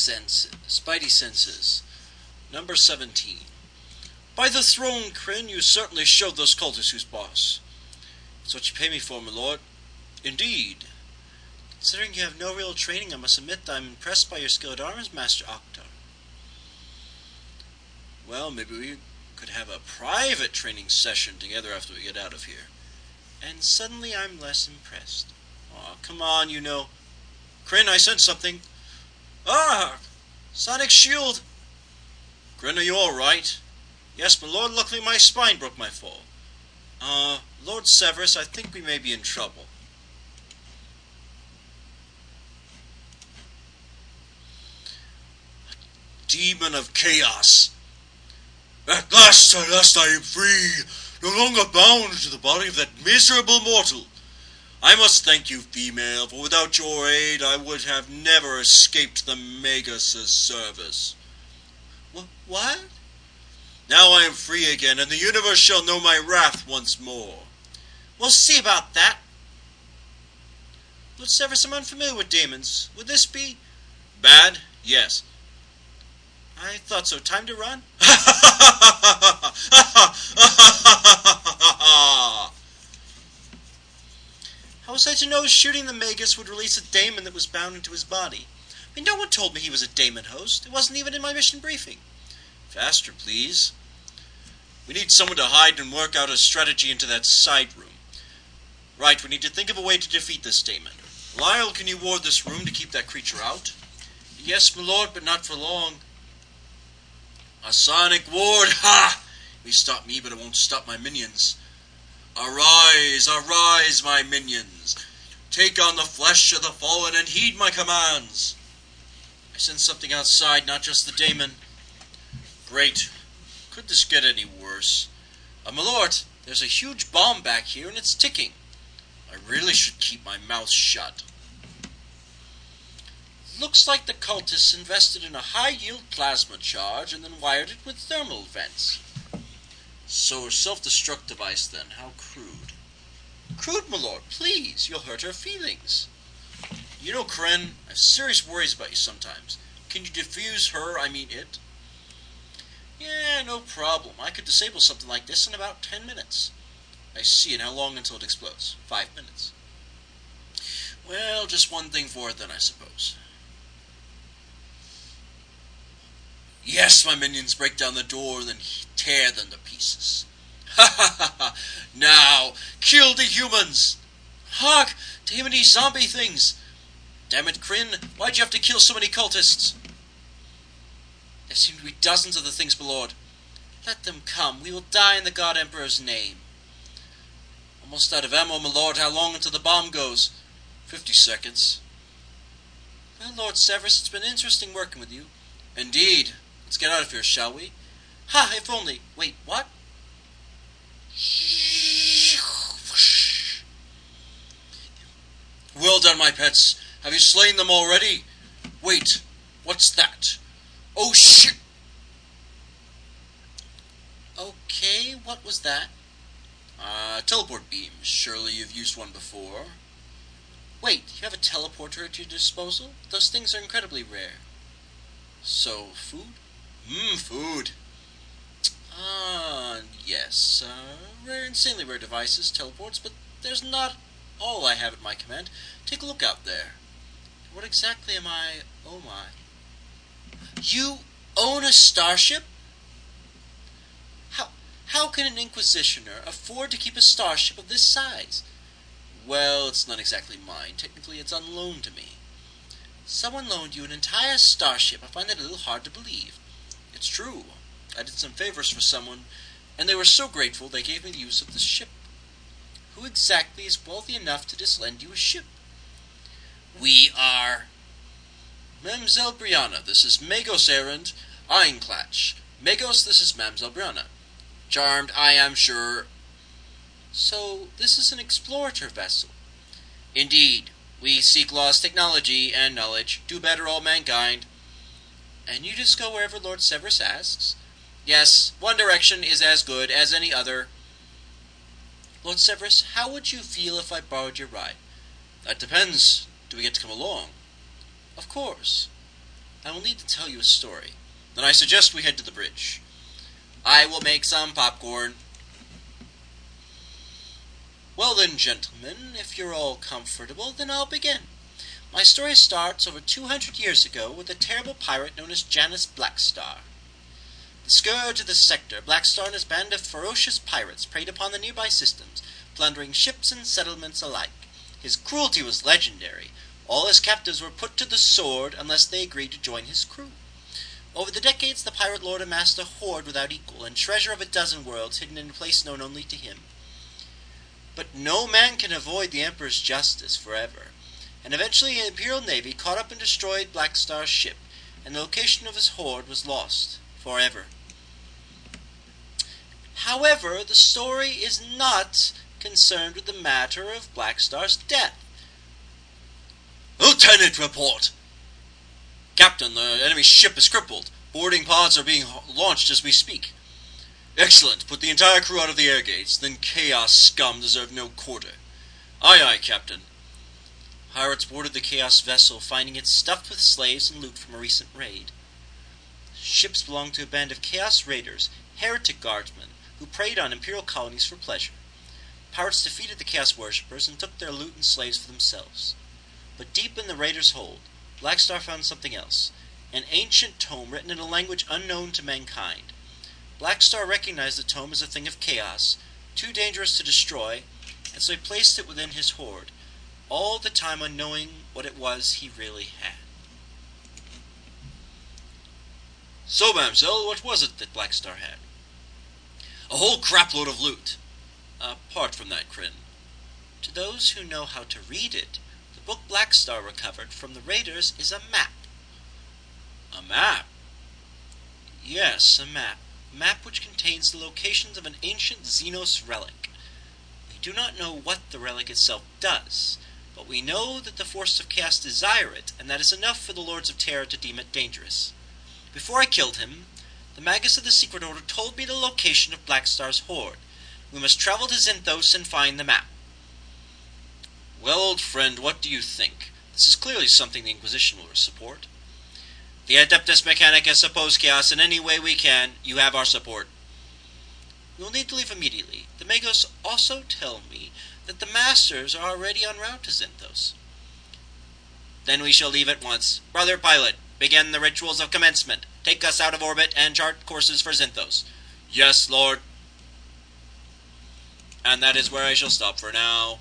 Spidey senses. Number 17. By the throne, Kryn, you certainly showed those cultists who's boss. It's what you pay me for, my lord. Indeed. Considering you have no real training, I must admit that I'm impressed by your skill at arms, Master Octar. Well, maybe we could have a private training session together after we get out of here. And suddenly I'm less impressed. Aw, come on, you know. Kryn, I sent something. Ah! Sonic shield! Kryn, are you alright? Yes, my lord, luckily my spine broke my fall. Lord Severus, I think we may be in trouble. Demon of Chaos! At last I am free, no longer bound to the body of that miserable mortal. I must thank you, female, for without your aid I would have never escaped the Magus' service. What? Now I am free again, and the universe shall know my wrath once more. We'll see about that. Lord Severus, I'm unfamiliar with daemons. Would this be bad? Yes. I thought so. Time to run? How was I to know shooting the Magus would release a daemon that was bound into his body? I mean, no one told me he was a daemon host. It wasn't even in my mission briefing. Faster, please. We need someone to hide and work out a strategy into that side room. Right, we need to think of a way to defeat this daemon. Lyle, can you ward this room to keep that creature out? Yes, my lord, but not for long. A sonic ward, ha! May stop me, but it won't stop my minions. Arise, arise, my minions. Take on the flesh of the fallen and heed my commands. I sense something outside, not just the daemon. Great. Could this get any worse? My lord, there's a huge bomb back here and it's ticking. I really should keep my mouth shut. Looks like the cultists invested in a high-yield plasma charge and then wired it with thermal vents. So a self-destruct device then, how crude. Crude, my lord, please, you'll hurt her feelings. You know, Kryn, I have serious worries about you sometimes. Can you defuse her, I mean it? Yeah, no problem. I could disable something like this in about 10 minutes. I see, and how long until it explodes? 5 minutes. Well, just one thing for it then, I suppose. Yes, my minions, break down the door and then tear them to pieces. Ha ha ha ha! Now, kill the humans! Hark! Demony zombie things! Damn it, Kryn, why'd you have to kill so many cultists? There seem to be dozens of the things, my lord. Let them come. We will die in the God Emperor's name. Almost out of ammo, my lord. How long until the bomb goes? 50 seconds. Well, Lord Severus, it's been interesting working with you. Indeed. Let's get out of here, shall we? Ha! If only. Wait, what? Well done, my pets. Have you slain them already? Wait, what's that? Oh, shit! Okay, what was that? Teleport beams. Surely you've used one before. Wait, you have a teleporter at your disposal? Those things are incredibly rare. So, food? Food. Yes. Rare, insanely rare devices, teleports, but there's not all I have at my command. Take a look out there. What exactly am I... Oh my. You own a starship? How can an Inquisitioner afford to keep a starship of this size? Well, it's not exactly mine. Technically, it's on loan to me. Someone loaned you an entire starship. I find that a little hard to believe. It's true. I did some favors for someone, and they were so grateful they gave me the use of the ship. Who exactly is wealthy enough to just lend you a ship? We are... Mamselle Brianna, this is Magos Errand, Einclatch. Magos, this is Mamselle Brianna. Charmed, I am sure. So, this is an explorator vessel. Indeed. We seek lost technology and knowledge, do better all mankind. And you just go wherever Lord Severus asks? Yes, one direction is as good as any other. Lord Severus, how would you feel if I borrowed your ride? That depends. Do we get to come along? Of course. I will need to tell you a story. Then I suggest we head to the bridge. I will make some popcorn. Well then, gentlemen, if you're all comfortable, then I'll begin. My story starts over 200 years ago with a terrible pirate known as Janus Blackstar. The scourge of the sector, Blackstar and his band of ferocious pirates preyed upon the nearby systems, plundering ships and settlements alike. His cruelty was legendary. All his captives were put to the sword unless they agreed to join his crew. Over the decades, the pirate lord amassed a hoard without equal, and treasure of a dozen worlds hidden in a place known only to him. But no man can avoid the Emperor's justice forever, and eventually the Imperial Navy caught up and destroyed Blackstar's ship, and the location of his hoard was lost forever. However, the story is not concerned with the matter of Blackstar's death. Lieutenant, report! Captain, the enemy ship is crippled. Boarding pods are being launched as we speak. Excellent. Put the entire crew out of the air gates. Then Chaos scum deserve no quarter. Aye, aye, Captain. Pirates boarded the Chaos vessel, finding it stuffed with slaves and loot from a recent raid. Ships belonged to a band of Chaos raiders, heretic guardsmen, who preyed on Imperial colonies for pleasure. Pirates defeated the Chaos worshippers and took their loot and slaves for themselves. But deep in the raiders' hold, Blackstar found something else, an ancient tome written in a language unknown to mankind. Blackstar recognized the tome as a thing of chaos, too dangerous to destroy, and so he placed it within his hoard, all the time unknowing what it was he really had. So, Mamselle, what was it that Blackstar had? A whole crapload of loot. Apart from that, Kryn. To those who know how to read it, the book Blackstar recovered from the raiders is a map. A map? Yes, a map. A map which contains the locations of an ancient Xenos relic. We do not know what the relic itself does, but we know that the forces of chaos desire it, and that is enough for the Lords of Terror to deem it dangerous. Before I killed him, the Magus of the Secret Order told me the location of Blackstar's hoard. We must travel to Zinthos and find the map. Well, old friend, what do you think? This is clearly something the Inquisition will support. The Adeptus Mechanicus oppose chaos in any way we can. You have our support. We will need to leave immediately. The Magos also tell me that the Masters are already en route to Zinthos. Then we shall leave at once. Brother Pilot, begin the rituals of commencement. Take us out of orbit and chart courses for Zinthos. Yes, Lord. And that is where I shall stop for now.